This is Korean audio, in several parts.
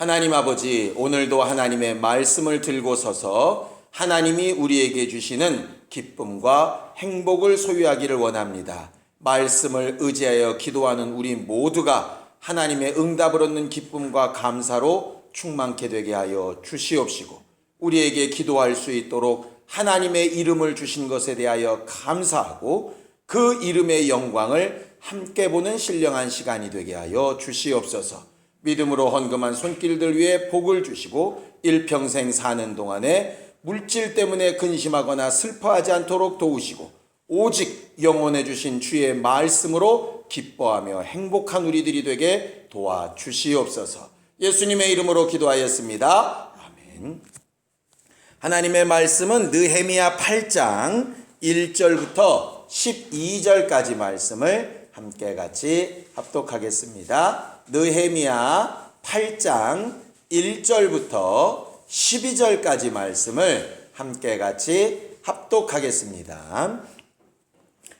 하나님 아버지, 오늘도 하나님의 말씀을 들고 서서 하나님이 우리에게 주시는 기쁨과 행복을 소유하기를 원합니다. 말씀을 의지하여 기도하는 우리 모두가 하나님의 응답을 얻는 기쁨과 감사로 충만케 되게 하여 주시옵시고, 우리에게 기도할 수 있도록 하나님의 이름을 주신 것에 대하여 감사하고 그 이름의 영광을 함께 보는 신령한 시간이 되게 하여 주시옵소서. 믿음으로 헌금한 손길들 위에 복을 주시고 일평생 사는 동안에 물질 때문에 근심하거나 슬퍼하지 않도록 도우시고 오직 영원해 주신 주의 말씀으로 기뻐하며 행복한 우리들이 되게 도와주시옵소서. 예수님의 이름으로 기도하였습니다. 아멘. 하나님의 말씀은 느헤미야 8장 1절부터 12절까지 말씀을 함께 같이 합독하겠습니다. 느헤미야 8장 1절부터 12절까지 말씀을 함께 같이 합독하겠습니다.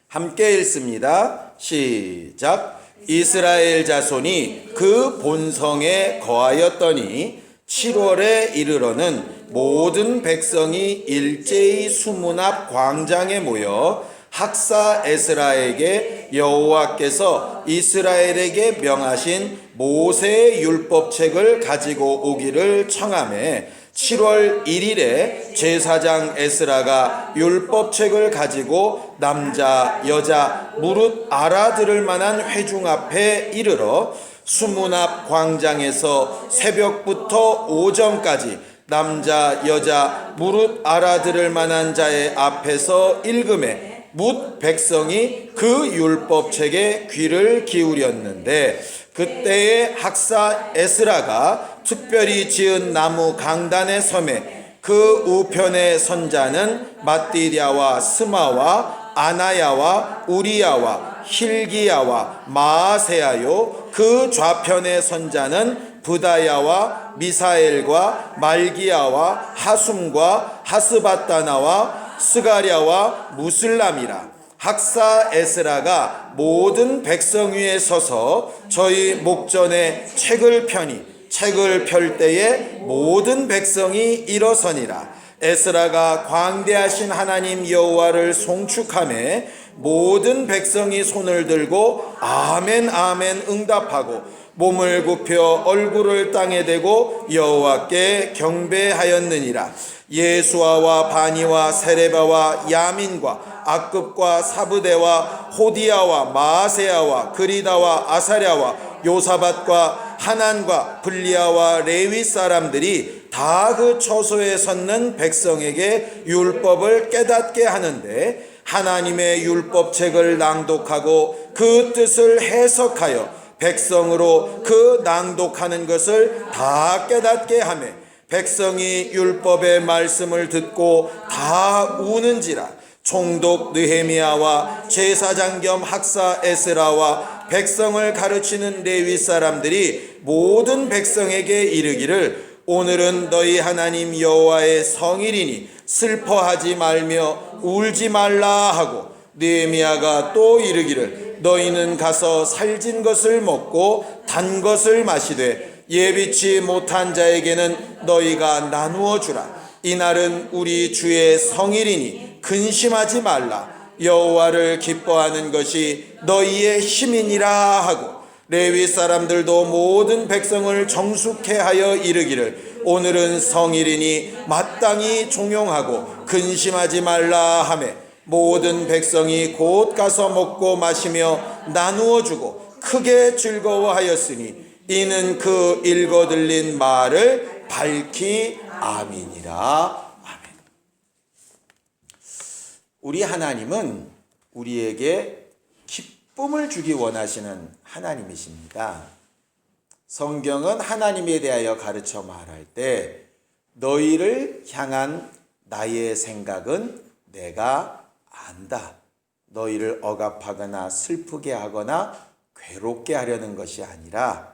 함께 읽습니다. 시작. 이스라엘 자손이 그 본성에 거하였더니 7월에 이르러는 모든 백성이 일제히 수문 앞 광장에 모여 학사 에스라에게 여호와께서 이스라엘에게 명하신 모세의 율법책을 가지고 오기를 청하매 7월 1일에 제사장 에스라가 율법책을 가지고 남자 여자 무릇 알아들을 만한 회중 앞에 이르러 수문 앞 광장에서 새벽부터 오전까지 남자 여자 무릇 알아들을 만한 자의 앞에서 읽음에 뭇 백성이 그 율법책에 귀를 기울였는데, 그때에 학사 에스라가 특별히 지은 나무 강단의 섬에 그 우편에 선 자는 마띠랴와 스마와 아나야와 우리야와 힐기야와 마아세야요, 그 좌편에 선 자는 부다야와 미사엘과 말기야와 하숨과 하스바다나와 스가랴와 무슬람이라. 학사 에스라가 모든 백성 위에 서서 저희 목전에 책을 펴니 책을 펼 때에 모든 백성이 일어서니라. 에스라가 광대하신 하나님 여호와를 송축하며 모든 백성이 손을 들고 아멘 아멘 응답하고 몸을 굽혀 얼굴을 땅에 대고 여호와께 경배하였느니라. 예수아와 바니와 세레바와 야민과 악급과 사브데와 호디야와 마아세야와 그리다와 아사랴와 요사밧과 하난과 블리아와 레위 사람들이 다 그 처소에 섰는 백성에게 율법을 깨닫게 하는데, 하나님의 율법책을 낭독하고 그 뜻을 해석하여 백성으로 그 낭독하는 것을 다 깨닫게 하며 백성이 율법의 말씀을 듣고 다 우는지라. 총독 느헤미야와 제사장 겸 학사 에스라와 백성을 가르치는 레위 사람들이 모든 백성에게 이르기를, 오늘은 너희 하나님 여호와의 성일이니 슬퍼하지 말며 울지 말라 하고, 느헤미야가 또 이르기를, 너희는 가서 살진 것을 먹고 단 것을 마시되 예비치 못한 자에게는 너희가 나누어 주라. 이날은 우리 주의 성일이니 근심하지 말라. 여호와를 기뻐하는 것이 너희의 힘이니라 하고, 레위 사람들도 모든 백성을 정숙해 하여 이르기를, 오늘은 성일이니 마땅히 종용하고 근심하지 말라 하매 모든 백성이 곧 가서 먹고 마시며 나누어 주고 크게 즐거워하였으니 이는 그 읽어 들린 말을 밝히 아멘이라. 아멘. 우리 하나님은 우리에게 기쁨을 주기 원하시는 하나님이십니다. 성경은 하나님에 대하여 가르쳐 말할 때 너희를 향한 나의 생각은 내가 안다. 너희를 억압하거나 슬프게 하거나 괴롭게 하려는 것이 아니라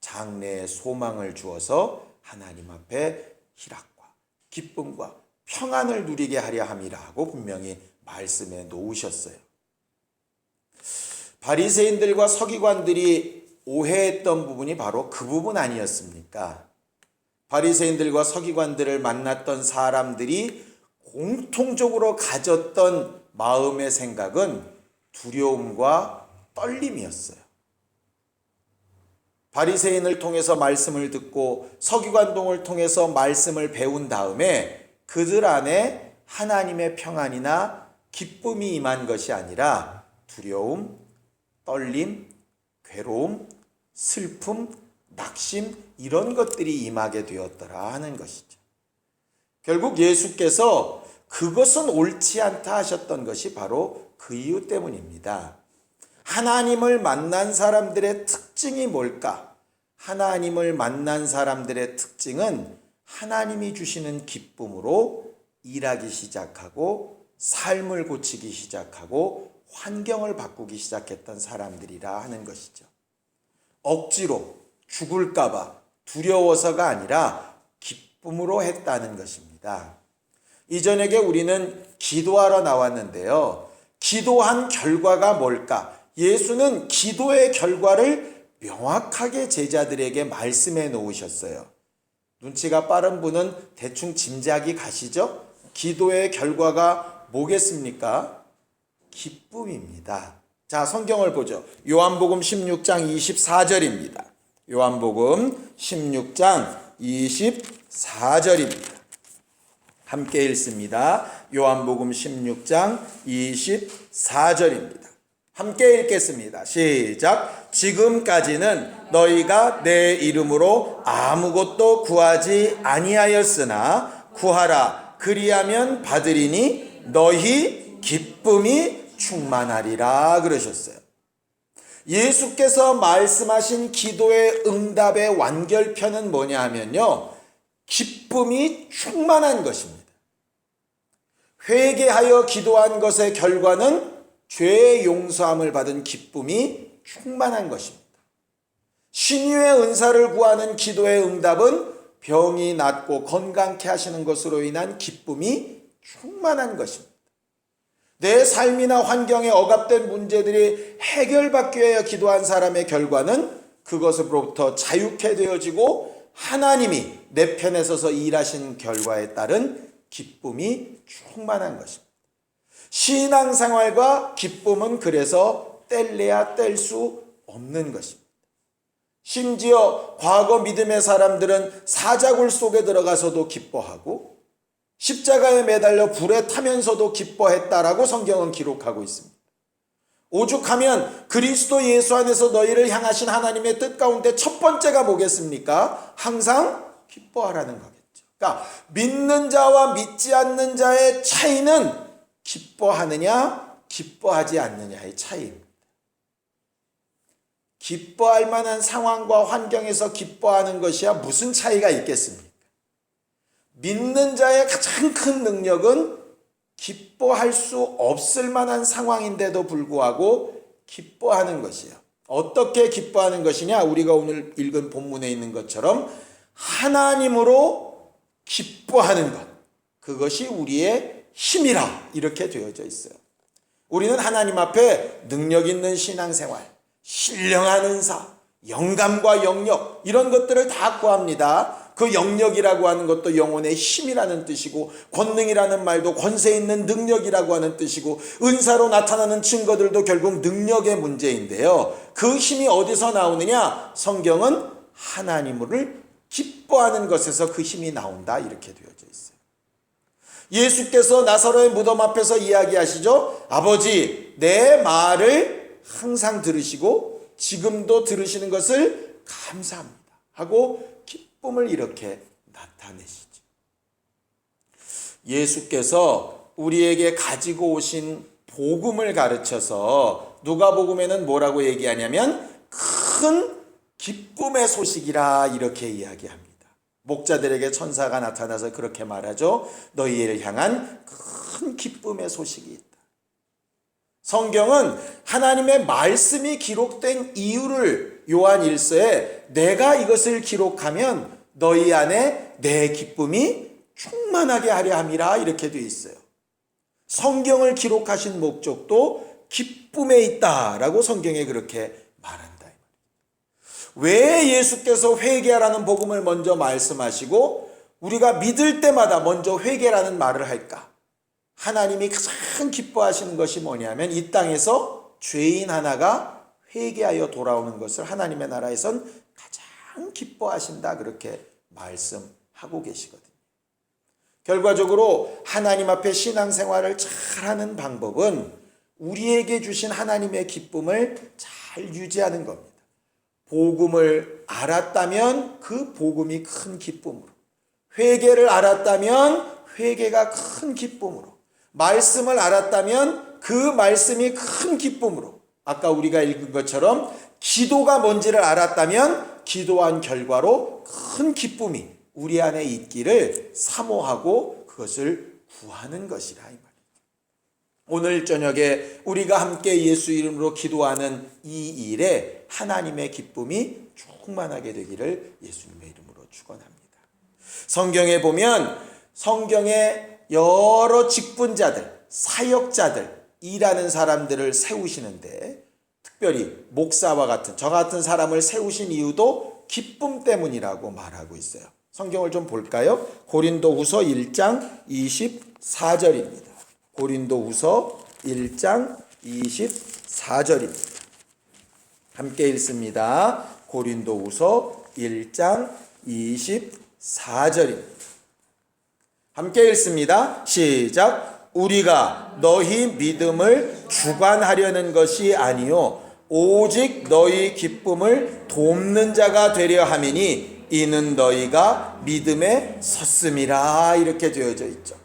장래의 소망을 주어서 하나님 앞에 희락과 기쁨과 평안을 누리게 하려 함이라 하고 분명히 말씀해 놓으셨어요. 바리새인들과 서기관들이 오해했던 부분이 바로 그 부분 아니었습니까? 바리새인들과 서기관들을 만났던 사람들이 공통적으로 가졌던 마음의 생각은 두려움과 떨림이었어요. 바리새인을 통해서 말씀을 듣고 서기관동을 통해서 말씀을 배운 다음에 그들 안에 하나님의 평안이나 기쁨이 임한 것이 아니라 두려움, 떨림, 괴로움, 슬픔, 낙심 이런 것들이 임하게 되었더라 하는 것이죠. 결국 예수께서 그것은 옳지 않다 하셨던 것이 바로 그 이유 때문입니다. 하나님을 만난 사람들의 특징이 뭘까? 하나님을 만난 사람들의 특징은 하나님이 주시는 기쁨으로 일하기 시작하고 삶을 고치기 시작하고 환경을 바꾸기 시작했던 사람들이라 하는 것이죠. 억지로 죽을까봐 두려워서가 아니라 기쁨으로 했다는 것입니다. 이 저녁에 우리는 기도하러 나왔는데요. 기도한 결과가 뭘까? 예수는 기도의 결과를 명확하게 제자들에게 말씀해 놓으셨어요. 눈치가 빠른 분은 대충 짐작이 가시죠? 기도의 결과가 뭐겠습니까? 기쁨입니다. 자, 성경을 보죠. 요한복음 16장 24절입니다. 요한복음 16장 24절입니다. 함께 읽습니다. 요한복음 16장 24절입니다. 함께 읽겠습니다. 시작. 지금까지는 너희가 내 이름으로 아무것도 구하지 아니하였으나 구하라 그리하면 받으리니 너희 기쁨이 충만하리라 그러셨어요. 예수께서 말씀하신 기도의 응답의 완결편은 뭐냐 하면요. 기쁨이 충만한 것입니다. 회개하여 기도한 것의 결과는 죄의 용서함을 받은 기쁨이 충만한 것입니다. 신유의 은사를 구하는 기도의 응답은 병이 낫고 건강케 하시는 것으로 인한 기쁨이 충만한 것입니다. 내 삶이나 환경에 억압된 문제들이 해결받기 위하여 기도한 사람의 결과는 그것으로부터 자유케 되어지고 하나님이 내 편에 서서 일하신 결과에 따른 기쁨이 충만한 것입니다. 신앙생활과 기쁨은 그래서 뗄래야 뗄 수 없는 것입니다. 심지어 과거 믿음의 사람들은 사자굴 속에 들어가서도 기뻐하고 십자가에 매달려 불에 타면서도 기뻐했다라고 성경은 기록하고 있습니다. 오죽하면 그리스도 예수 안에서 너희를 향하신 하나님의 뜻 가운데 첫 번째가 뭐겠습니까? 항상 기뻐하라는 거겠죠. 그러니까 믿는 자와 믿지 않는 자의 차이는 기뻐하느냐 기뻐하지 않느냐의 차이입니다. 기뻐할 만한 상황과 환경에서 기뻐하는 것이야 무슨 차이가 있겠습니까? 믿는 자의 가장 큰 능력은 기뻐할 수 없을 만한 상황인데도 불구하고 기뻐하는 것이에요. 어떻게 기뻐하는 것이냐? 우리가 오늘 읽은 본문에 있는 것처럼 하나님으로 기뻐하는 것. 그것이 우리의 힘이라 이렇게 되어져 있어요. 우리는 하나님 앞에 능력 있는 신앙생활, 신령한 은사, 영감과 영역 이런 것들을 다 구합니다. 그 영역이라고 하는 것도 영혼의 힘이라는 뜻이고 권능이라는 말도 권세 있는 능력이라고 하는 뜻이고 은사로 나타나는 증거들도 결국 능력의 문제인데요. 그 힘이 어디서 나오느냐? 성경은 하나님을 기뻐하는 것에서 그 힘이 나온다 이렇게 되어져 있어요. 예수께서 나사로의 무덤 앞에서 이야기하시죠. 아버지 내 말을 항상 들으시고 지금도 들으시는 것을 감사합니다 하고 기쁨을 이렇게 나타내시죠. 예수께서 우리에게 가지고 오신 복음을 가르쳐서 누가복음에는 뭐라고 얘기하냐면 큰 기쁨의 소식이라 이렇게 이야기합니다. 목자들에게 천사가 나타나서 그렇게 말하죠. 너희를 향한 큰 기쁨의 소식이 있다. 성경은 하나님의 말씀이 기록된 이유를 요한 1서에 내가 이것을 기록하면 너희 안에 내 기쁨이 충만하게 하려 함이라 이렇게 되어 있어요. 성경을 기록하신 목적도 기쁨에 있다라고 성경에 그렇게 말한다. 왜 예수께서 회개하라는 복음을 먼저 말씀하시고 우리가 믿을 때마다 먼저 회개라는 말을 할까? 하나님이 가장 기뻐하시는 것이 뭐냐면 이 땅에서 죄인 하나가 회개하여 돌아오는 것을 하나님의 나라에선 가장 기뻐하신다, 그렇게 말씀하고 계시거든요. 결과적으로 하나님 앞에 신앙생활을 잘하는 방법은 우리에게 주신 하나님의 기쁨을 잘 유지하는 겁니다. 복음을 알았다면 그 복음이 큰 기쁨으로, 회개를 알았다면 회개가 큰 기쁨으로, 말씀을 알았다면 그 말씀이 큰 기쁨으로, 아까 우리가 읽은 것처럼 기도가 뭔지를 알았다면 기도한 결과로 큰 기쁨이 우리 안에 있기를 사모하고 그것을 구하는 것이라 이 말입니다. 오늘 저녁에 우리가 함께 예수 이름으로 기도하는 이 일에 하나님의 기쁨이 충만하게 되기를 예수님의 이름으로 축원합니다. 성경에 보면 성경에 여러 직분자들, 사역자들, 일하는 사람들을 세우시는데 특별히 목사와 같은 저 같은 사람을 세우신 이유도 기쁨 때문이라고 말하고 있어요. 성경을 좀 볼까요? 고린도후서 1장 24절입니다. 고린도후서 1장 24절입니다. 함께 읽습니다. 고린도후서 1장 24절입니다. 함께 읽습니다. 시작. 우리가 너희 믿음을 주관하려는 것이 아니요 오직 너희 기쁨을 돕는 자가 되려 함이니 이는 너희가 믿음에 섰음이라, 이렇게 되어져 있죠.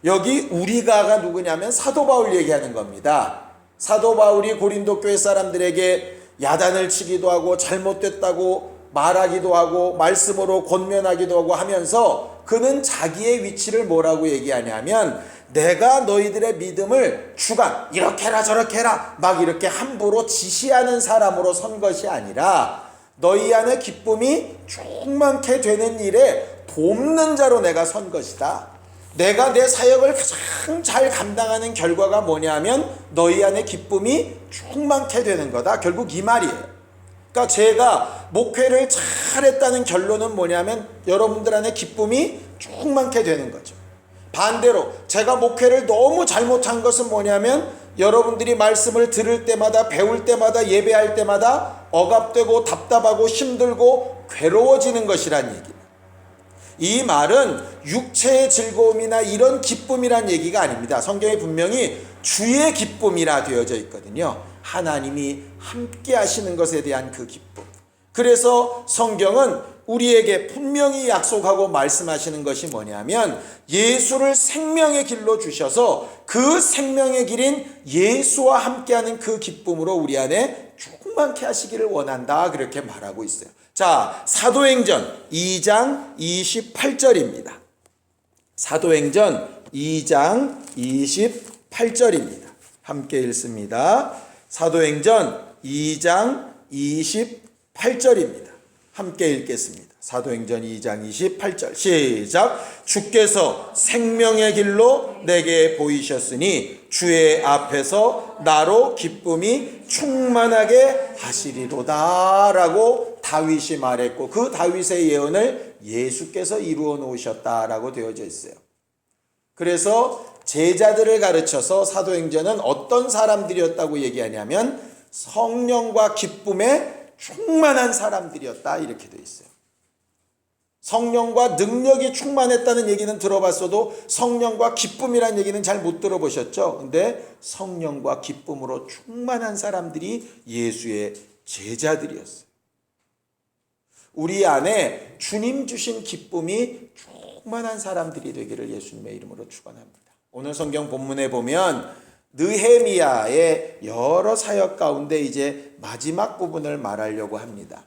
여기 우리가가 누구냐면 사도 바울 얘기하는 겁니다. 사도 바울이 고린도 교회 사람들에게 야단을 치기도 하고 잘못됐다고 말하기도 하고 말씀으로 권면하기도 하고 하면서 그는 자기의 위치를 뭐라고 얘기하냐면 내가 너희들의 믿음을 주관, 이렇게 해라 저렇게 해라 막 이렇게 함부로 지시하는 사람으로 선 것이 아니라 너희 안에 기쁨이 충만케 되는 일에 돕는 자로 내가 선 것이다. 내가 내 사역을 가장 잘 감당하는 결과가 뭐냐면 너희 안에 기쁨이 충만케 되는 거다. 결국 이 말이에요. 그러니까 제가 목회를 잘했다는 결론은 뭐냐면 여러분들 안에 기쁨이 충만케 되는 거죠. 반대로 제가 목회를 너무 잘못한 것은 뭐냐면 여러분들이 말씀을 들을 때마다, 배울 때마다, 예배할 때마다 억압되고 답답하고 힘들고 괴로워지는 것이란 얘기입니다. 이 말은 육체의 즐거움이나 이런 기쁨이란 얘기가 아닙니다. 성경에 분명히 주의 기쁨이라 되어져 있거든요. 하나님이 함께 하시는 것에 대한 그 기쁨. 그래서 성경은 우리에게 분명히 약속하고 말씀하시는 것이 뭐냐면 예수를 생명의 길로 주셔서 그 생명의 길인 예수와 함께하는 그 기쁨으로 우리 안에 충만케 하시기를 원한다, 그렇게 말하고 있어요. 자, 사도행전 2장 28절입니다. 사도행전 2장 28절입니다. 함께 읽습니다. 사도행전 2장 28절입니다. 함께 읽겠습니다. 사도행전 2장 28절 시작. 주께서 생명의 길로 내게 보이셨으니 주의 앞에서 나로 기쁨이 충만하게 하시리로다 라고 다윗이 말했고 그 다윗의 예언을 예수께서 이루어 놓으셨다라고 되어져 있어요. 그래서 제자들을 가르쳐서 사도행전은 어떤 사람들이었다고 얘기하냐면 성령과 기쁨에 충만한 사람들이었다, 이렇게 되어 있어요. 성령과 능력이 충만했다는 얘기는 들어봤어도 성령과 기쁨이란 얘기는 잘 못 들어보셨죠? 근데 성령과 기쁨으로 충만한 사람들이 예수의 제자들이었어요. 우리 안에 주님 주신 기쁨이 충만한 사람들이 되기를 예수님의 이름으로 축원합니다. 오늘 성경 본문에 보면 느헤미야의 여러 사역 가운데 이제 마지막 부분을 말하려고 합니다.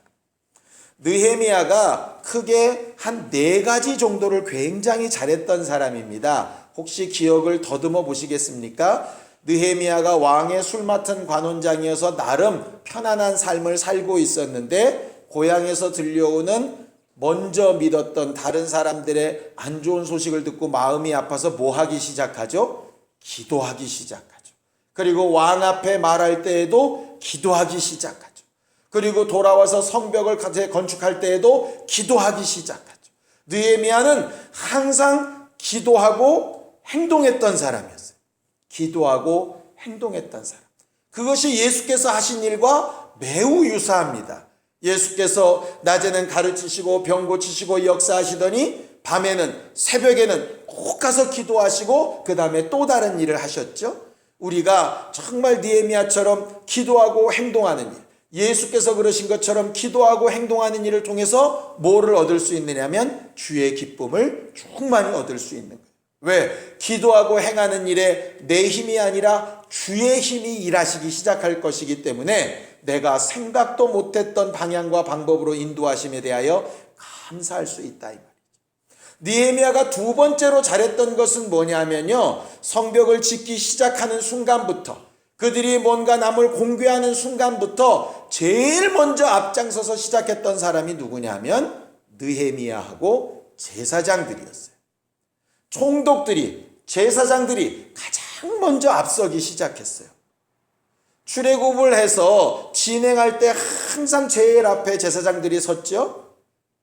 느헤미야가 크게 한 4가지 정도를 굉장히 잘했던 사람입니다. 혹시 기억을 더듬어 보시겠습니까? 느헤미야가 왕의 술 맡은 관원장이어서 나름 편안한 삶을 살고 있었는데 고향에서 들려오는 먼저 믿었던 다른 사람들의 안 좋은 소식을 듣고 마음이 아파서 뭐 하기 시작하죠? 기도하기 시작하죠. 그리고 왕 앞에 말할 때에도 기도하기 시작하죠. 그리고 돌아와서 성벽을 건축할 때에도 기도하기 시작하죠. 느헤미야는 항상 기도하고 행동했던 사람이었어요. 기도하고 행동했던 사람. 그것이 예수께서 하신 일과 매우 유사합니다. 예수께서 낮에는 가르치시고 병 고치시고 역사하시더니 밤에는 새벽에는 꼭 가서 기도하시고 그 다음에 또 다른 일을 하셨죠. 우리가 정말 느헤미야처럼 기도하고 행동하는 일, 예수께서 그러신 것처럼 기도하고 행동하는 일을 통해서 뭐를 얻을 수 있느냐면 주의 기쁨을 충만히 얻을 수 있는 거예요. 왜? 기도하고 행하는 일에 내 힘이 아니라 주의 힘이 일하시기 시작할 것이기 때문에 내가 생각도 못했던 방향과 방법으로 인도하심에 대하여 감사할 수 있다 이 말이죠. 느헤미야가 두 번째로 잘했던 것은 뭐냐면요, 성벽을 짓기 시작하는 순간부터, 그들이 뭔가 남을 공개하는 순간부터 제일 먼저 앞장서서 시작했던 사람이 누구냐면 느헤미야하고 제사장들이었어요. 총독들이, 제사장들이 가장 먼저 앞서기 시작했어요. 출애굽을 해서 진행할 때 항상 제일 앞에 제사장들이 섰죠.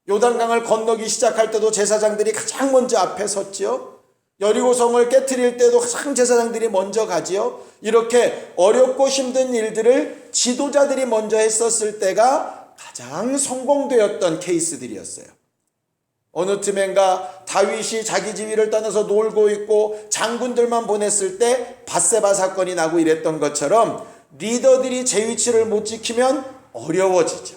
요단강을 건너기 시작할 때도 제사장들이 가장 먼저 앞에 섰죠. 여리고성을 깨트릴 때도 가장 제사장들이 먼저 가지요. 이렇게 어렵고 힘든 일들을 지도자들이 먼저 했었을 때가 가장 성공되었던 케이스들이었어요. 어느 틈엔가 다윗이 자기 지위를 떠나서 놀고 있고 장군들만 보냈을 때 밧세바 사건이 나고 이랬던 것처럼 리더들이 제 위치를 못 지키면 어려워지죠.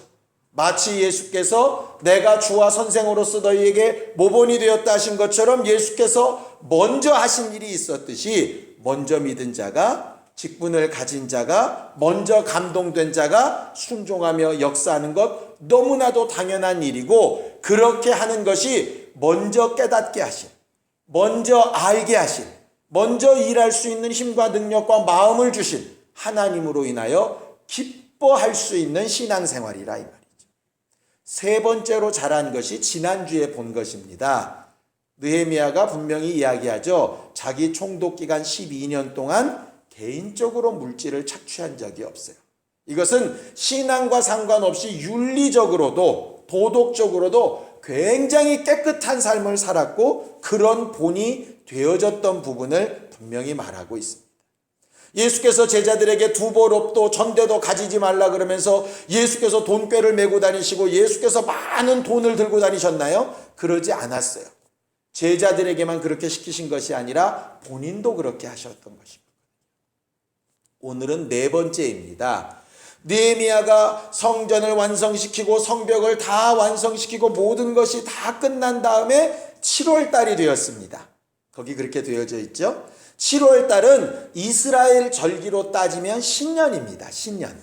마치 예수께서 내가 주와 선생으로서 너희에게 모본이 되었다 하신 것처럼 예수께서 먼저 하신 일이 있었듯이 먼저 믿은 자가, 직분을 가진 자가, 먼저 감동된 자가 순종하며 역사하는 것 너무나도 당연한 일이고, 그렇게 하는 것이 먼저 깨닫게 하신, 먼저 알게 하신, 먼저 일할 수 있는 힘과 능력과 마음을 주신 하나님으로 인하여 기뻐할 수 있는 신앙생활이라 이 말이죠. 세 번째로 잘한 것이 지난주에 본 것입니다. 느헤미야가 분명히 이야기하죠. 자기 총독 기간 12년 동안 개인적으로 물질을 착취한 적이 없어요. 이것은 신앙과 상관없이 윤리적으로도 도덕적으로도 굉장히 깨끗한 삶을 살았고 그런 본이 되어졌던 부분을 분명히 말하고 있습니다. 예수께서 제자들에게 두보롭도 전대도 가지지 말라 그러면서 예수께서 돈꾀를 메고 다니시고 예수께서 많은 돈을 들고 다니셨나요? 그러지 않았어요. 제자들에게만 그렇게 시키신 것이 아니라 본인도 그렇게 하셨던 것입니다. 오늘은 네 번째입니다. 느헤미야가 성전을 완성시키고 성벽을 다 완성시키고 모든 것이 다 끝난 다음에 7월 달이 되었습니다. 거기 그렇게 되어져 있죠. 7월 달은 이스라엘 절기로 따지면 신년입니다. 신년.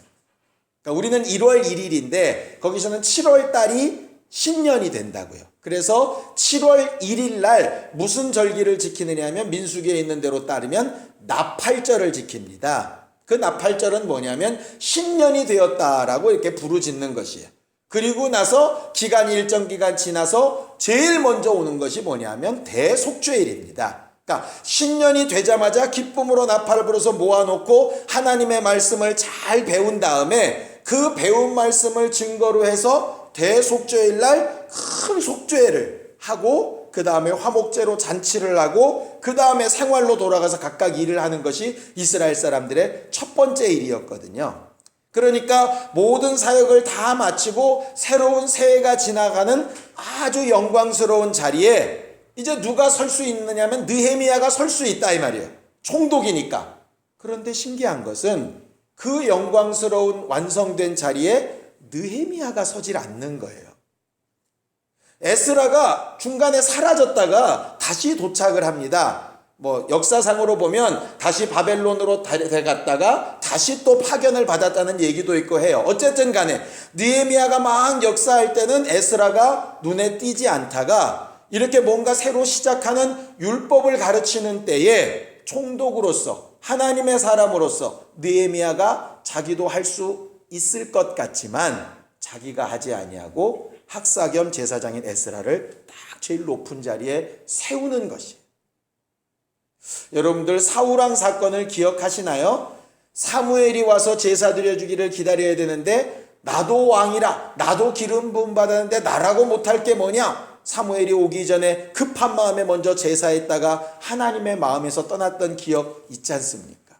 그러니까 우리는 1월 1일인데 거기서는 7월 달이 신년이 된다고요. 그래서 7월 1일 날 무슨 절기를 지키느냐 하면 민수기에 있는 대로 따르면 나팔절을 지킵니다. 그 나팔절은 뭐냐면 신년이 되었다라고 이렇게 부르짖는 것이에요. 그리고 나서 일정 기간 지나서 제일 먼저 오는 것이 뭐냐면 대속죄일입니다. 그러니까 신년이 되자마자 기쁨으로 나팔을 불어서 모아놓고 하나님의 말씀을 잘 배운 다음에 그 배운 말씀을 증거로 해서 대속죄일 날 큰 속죄를 하고 그 다음에 화목제로 잔치를 하고 그 다음에 생활로 돌아가서 각각 일을 하는 것이 이스라엘 사람들의 첫 번째 일이었거든요. 그러니까 모든 사역을 다 마치고 새로운 새해가 지나가는 아주 영광스러운 자리에 이제 누가 설 수 있느냐면 느헤미야가 설 수 있다 이 말이에요. 총독이니까. 그런데 신기한 것은 그 영광스러운 완성된 자리에 느헤미야가 서질 않는 거예요. 에스라가 중간에 사라졌다가 다시 도착을 합니다. 역사상으로 보면 다시 바벨론으로 데갔다가 다시 또 파견을 받았다는 얘기도 있고 해요. 어쨌든 간에 느헤미야가 막 역사할 때는 에스라가 눈에 띄지 않다가 이렇게 뭔가 새로 시작하는 율법을 가르치는 때에 총독으로서 하나님의 사람으로서 느헤미야가 자기도 할 수 있을 것 같지만 자기가 하지 아니하고 학사 겸 제사장인 에스라를 딱 제일 높은 자리에 세우는 것이에요. 여러분들 사울왕 사건을 기억하시나요? 사무엘이 와서 제사 드려주기를 기다려야 되는데 나도 왕이라, 나도 기름 부음 받았는데 나라고 못할 게 뭐냐? 사무엘이 오기 전에 급한 마음에 먼저 제사했다가 하나님의 마음에서 떠났던 기억 있지 않습니까?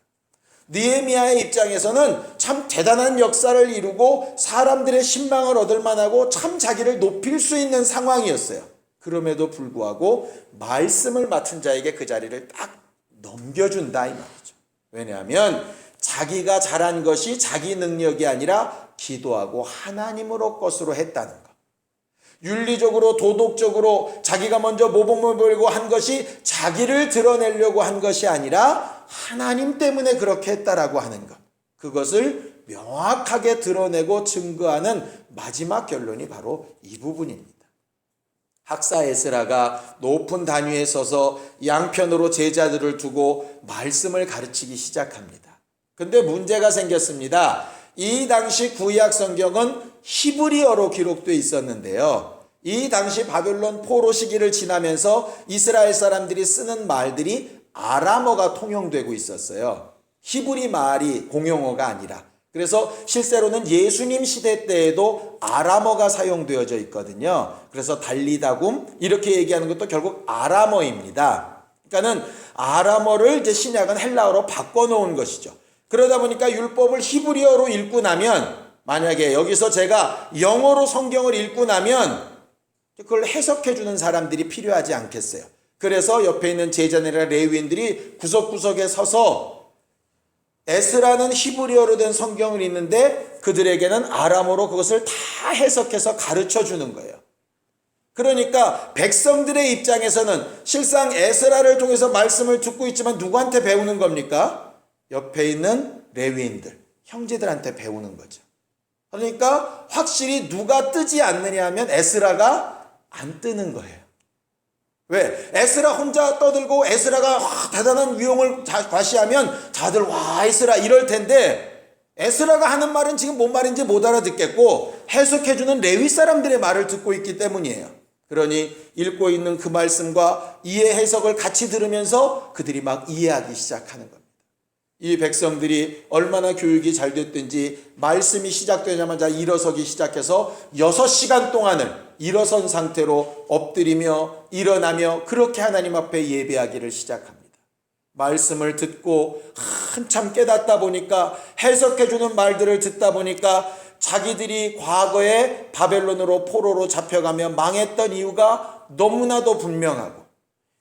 느헤미야의 입장에서는 참 대단한 역사를 이루고 사람들의 신망을 얻을 만하고 참 자기를 높일 수 있는 상황이었어요. 그럼에도 불구하고 말씀을 맡은 자에게 그 자리를 딱 넘겨준다 이 말이죠. 왜냐하면 자기가 잘한 것이 자기 능력이 아니라 기도하고 하나님으로 것으로 했다는 것. 윤리적으로 도덕적으로 자기가 먼저 모범을 보이고 한 것이 자기를 드러내려고 한 것이 아니라 하나님 때문에 그렇게 했다라고 하는 것. 그것을 명확하게 드러내고 증거하는 마지막 결론이 바로 이 부분입니다. 학사 에스라가 높은 단위에 서서 양편으로 제자들을 두고 말씀을 가르치기 시작합니다. 근데 문제가 생겼습니다. 이 당시 구약 성경은 히브리어로 기록되어 있었는데요. 이 당시 바벨론 포로 시기를 지나면서 이스라엘 사람들이 쓰는 말들이 아람어가 통용되고 있었어요. 히브리 말이 공용어가 아니라. 그래서 실제로는 예수님 시대 때에도 아람어가 사용되어져 있거든요. 그래서 달리다굼 이렇게 얘기하는 것도 결국 아람어입니다. 그러니까는 아람어를 이제 신약은 헬라어로 바꿔놓은 것이죠. 그러다 보니까 율법을 히브리어로 읽고 나면 만약에 여기서 제가 영어로 성경을 읽고 나면 그걸 해석해 주는 사람들이 필요하지 않겠어요. 그래서 옆에 있는 제자들이나 레위인들이 구석구석에 서서 에스라는 히브리어로 된 성경을 읽는데 그들에게는 아람어로 그것을 다 해석해서 가르쳐 주는 거예요. 그러니까 백성들의 입장에서는 실상 에스라를 통해서 말씀을 듣고 있지만 누구한테 배우는 겁니까? 옆에 있는 레위인들, 형제들한테 배우는 거죠. 그러니까 확실히 누가 뜨지 않느냐 하면 에스라가 안 뜨는 거예요. 왜? 에스라 혼자 떠들고 에스라가 대단한 위용을 과시하면 다들 와 에스라 이럴 텐데 에스라가 하는 말은 지금 뭔 말인지 못 알아듣겠고 해석해주는 레위 사람들의 말을 듣고 있기 때문이에요. 그러니 읽고 있는 그 말씀과 이해 해석을 같이 들으면서 그들이 막 이해하기 시작하는 겁니다. 이 백성들이 얼마나 교육이 잘 됐든지 말씀이 시작되자마자 일어서기 시작해서 6시간 동안을 일어선 상태로 엎드리며 일어나며 그렇게 하나님 앞에 예배하기를 시작합니다. 말씀을 듣고 한참 깨닫다 보니까 해석해주는 말들을 듣다 보니까 자기들이 과거에 바벨론으로 포로로 잡혀가며 망했던 이유가 너무나도 분명하고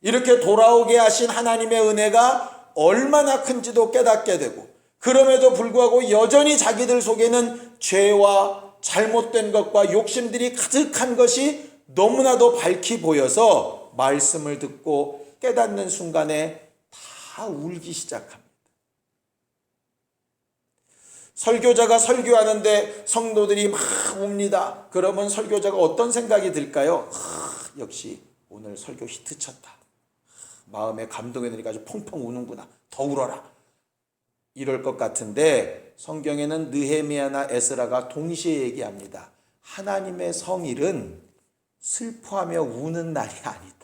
이렇게 돌아오게 하신 하나님의 은혜가 얼마나 큰지도 깨닫게 되고 그럼에도 불구하고 여전히 자기들 속에는 죄와 잘못된 것과 욕심들이 가득한 것이 너무나도 밝히 보여서 말씀을 듣고 깨닫는 순간에 다 울기 시작합니다. 설교자가 설교하는데 성도들이 막 웁니다. 그러면 설교자가 어떤 생각이 들까요? 역시 오늘 설교 히트 쳤다. 마음에 감동이 되니까 아주 펑펑 우는구나. 더 울어라. 이럴 것 같은데 성경에는 느헤미야나 에스라가 동시에 얘기합니다. 하나님의 성일은 슬퍼하며 우는 날이 아니다.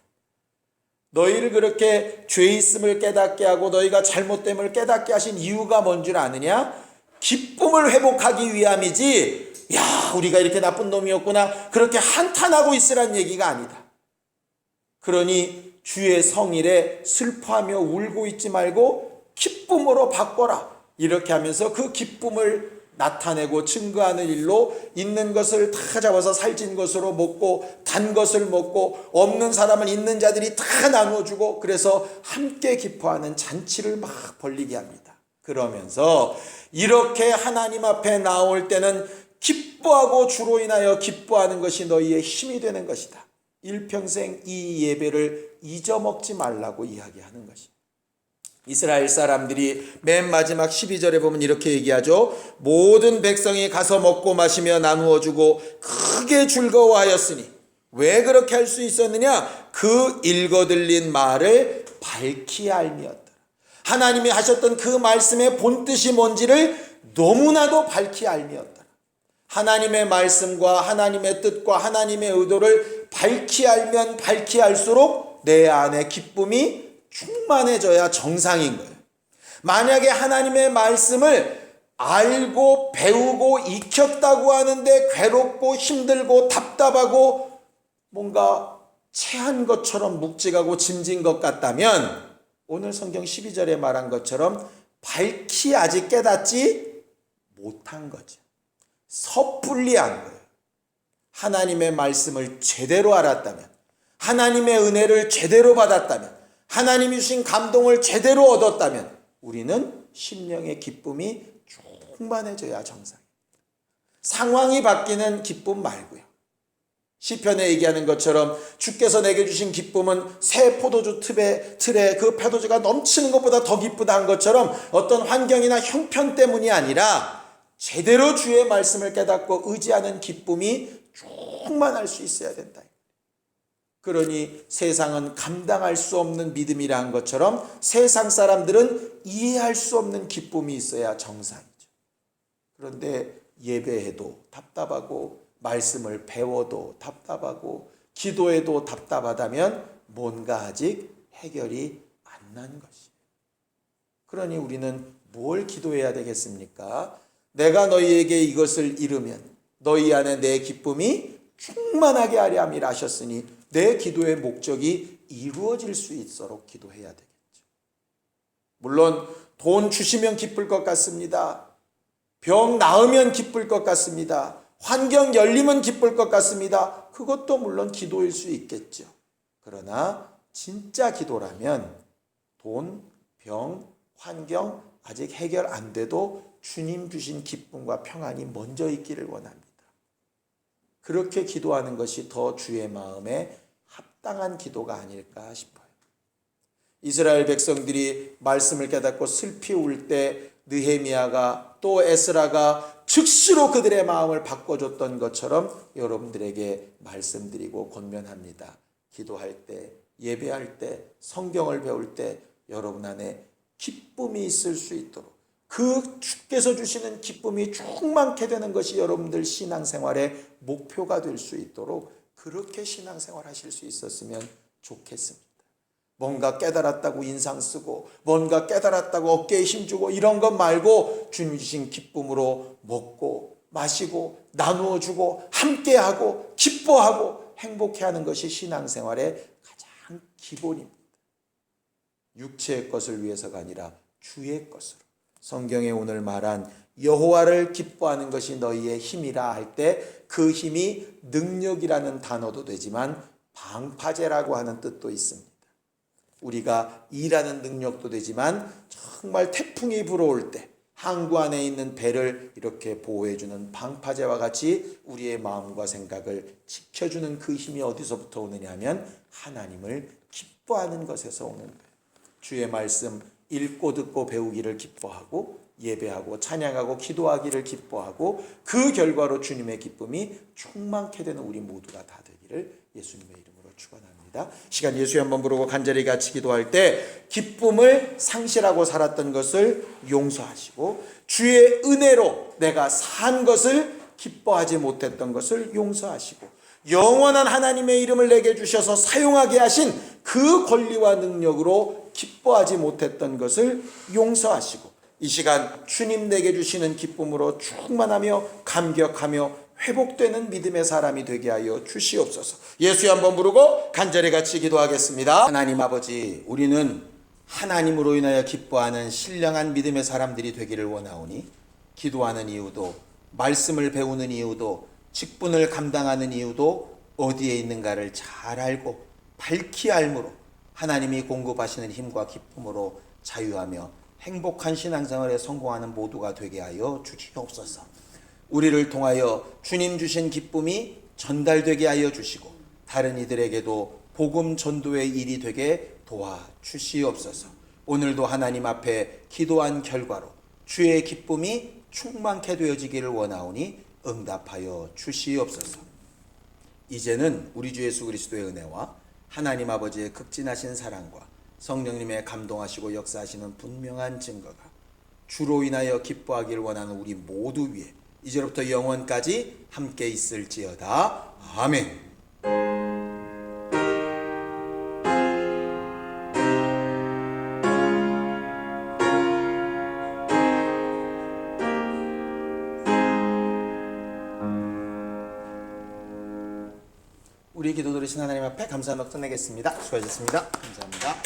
너희를 그렇게 죄 있음을 깨닫게 하고 너희가 잘못됨을 깨닫게 하신 이유가 뭔 줄 아느냐? 기쁨을 회복하기 위함이지 야 우리가 이렇게 나쁜 놈이었구나 그렇게 한탄하고 있으란 얘기가 아니다. 그러니 주의 성일에 슬퍼하며 울고 있지 말고 기쁨으로 바꿔라. 이렇게 하면서 그 기쁨을 나타내고 증거하는 일로 있는 것을 다 잡아서 살찐 것으로 먹고 단 것을 먹고 없는 사람은 있는 자들이 다 나눠주고 그래서 함께 기뻐하는 잔치를 막 벌리게 합니다. 그러면서 이렇게 하나님 앞에 나올 때는 기뻐하고 주로 인하여 기뻐하는 것이 너희의 힘이 되는 것이다. 일평생 이 예배를 잊어먹지 말라고 이야기하는 것입니다. 이스라엘 사람들이 맨 마지막 12절에 보면 이렇게 얘기하죠. 모든 백성이 가서 먹고 마시며 나누어 주고 크게 즐거워하였으니 왜 그렇게 할 수 있었느냐? 그 읽어들린 말을 밝히 알미었다. 하나님이 하셨던 그 말씀의 본뜻이 뭔지를 너무나도 밝히 알미었다. 하나님의 말씀과 하나님의 뜻과 하나님의 의도를 밝히 알면 밝히 알수록 내 안에 기쁨이 충만해져야 정상인 거예요. 만약에 하나님의 말씀을 알고 배우고 익혔다고 하는데 괴롭고 힘들고 답답하고 뭔가 체한 것처럼 묵직하고 짐진 것 같다면 오늘 성경 12절에 말한 것처럼 밝히 아직 깨닫지 못한 거죠. 섣불리 한 거예요. 하나님의 말씀을 제대로 알았다면, 하나님의 은혜를 제대로 받았다면, 하나님이 주신 감동을 제대로 얻었다면 우리는 심령의 기쁨이 충만해져야 정상입니다. 상황이 바뀌는 기쁨 말고요. 시편에 얘기하는 것처럼 주께서 내게 주신 기쁨은 새 포도주 틀에 그 포도주가 넘치는 것보다 더 기쁘다 한 것처럼 어떤 환경이나 형편 때문이 아니라 제대로 주의 말씀을 깨닫고 의지하는 기쁨이 충만할 수 있어야 된다. 그러니 세상은 감당할 수 없는 믿음이라 한 것처럼 세상 사람들은 이해할 수 없는 기쁨이 있어야 정상이죠. 그런데 예배해도 답답하고 말씀을 배워도 답답하고 기도해도 답답하다면 뭔가 아직 해결이 안 난 것이에요. 그러니 우리는 뭘 기도해야 되겠습니까? 내가 너희에게 이것을 이루면 너희 안에 내 기쁨이 충만하게 하려 함이라 하셨으니 내 기도의 목적이 이루어질 수 있도록 기도해야 되겠죠. 물론 돈 주시면 기쁠 것 같습니다. 병 나으면 기쁠 것 같습니다. 환경 열리면 기쁠 것 같습니다. 그것도 물론 기도일 수 있겠죠. 그러나 진짜 기도라면 돈, 병, 환경 아직 해결 안 돼도 주님 주신 기쁨과 평안이 먼저 있기를 원합니다. 그렇게 기도하는 것이 더 주의 마음에 합당한 기도가 아닐까 싶어요. 이스라엘 백성들이 말씀을 깨닫고 슬피 울 때 느헤미야가 또 에스라가 즉시로 그들의 마음을 바꿔줬던 것처럼 여러분들에게 말씀드리고 권면합니다. 기도할 때, 예배할 때, 성경을 배울 때 여러분 안에 기쁨이 있을 수 있도록 그 주께서 주시는 기쁨이 충만케 되는 것이 여러분들 신앙생활의 목표가 될 수 있도록 그렇게 신앙생활 하실 수 있었으면 좋겠습니다. 뭔가 깨달았다고 인상 쓰고 뭔가 깨달았다고 어깨에 힘주고 이런 것 말고 주님 주신 기쁨으로 먹고 마시고 나누어 주고 함께하고 기뻐하고 행복해하는 것이 신앙생활의 가장 기본입니다. 육체의 것을 위해서가 아니라 주의 것으로. 성경에 오늘 말한 여호와를 기뻐하는 것이 너희의 힘이라 할 때 그 힘이 능력이라는 단어도 되지만 방파제라고 하는 뜻도 있습니다. 우리가 일하는 능력도 되지만 정말 태풍이 불어올 때 항구 안에 있는 배를 이렇게 보호해주는 방파제와 같이 우리의 마음과 생각을 지켜주는 그 힘이 어디서부터 오느냐 하면 하나님을 기뻐하는 것에서 오는 거예요. 주의 말씀 읽고 듣고 배우기를 기뻐하고 예배하고 찬양하고 기도하기를 기뻐하고 그 결과로 주님의 기쁨이 충만케 되는 우리 모두가 다 되기를 예수님의 이름으로 축원합니다. 시간 예수에 한번 부르고 간절히 같이 기도할 때 기쁨을 상실하고 살았던 것을 용서하시고 주의 은혜로 내가 산 것을 기뻐하지 못했던 것을 용서하시고 영원한 하나님의 이름을 내게 주셔서 사용하게 하신 그 권리와 능력으로 기뻐하지 못했던 것을 용서하시고 이 시간 주님 내게 주시는 기쁨으로 충만하며 감격하며 회복되는 믿음의 사람이 되게 하여 주시옵소서. 예수에 한번 부르고 간절히 같이 기도하겠습니다. 하나님 아버지, 우리는 하나님으로 인하여 기뻐하는 신령한 믿음의 사람들이 되기를 원하오니 기도하는 이유도 말씀을 배우는 이유도 직분을 감당하는 이유도 어디에 있는가를 잘 알고 밝히 알므로 하나님이 공급하시는 힘과 기쁨으로 자유하며 행복한 신앙생활에 성공하는 모두가 되게 하여 주시옵소서. 우리를 통하여 주님 주신 기쁨이 전달되게 하여 주시고 다른 이들에게도 복음 전도의 일이 되게 도와주시옵소서. 오늘도 하나님 앞에 기도한 결과로 주의 기쁨이 충만케 되어지기를 원하오니 응답하여 주시옵소서. 이제는 우리 주 예수 그리스도의 은혜와 하나님 아버지의 극진하신 사랑과 성령님의 감동하시고 역사하시는 분명한 증거가 주로 인하여 기뻐하기를 원하는 우리 모두 위에 이제로부터 영원까지 함께 있을지어다. 아멘. 우리 기도 들으신 하나님 앞에 감사하며 끝내겠습니다. 수고하셨습니다. 감사합니다.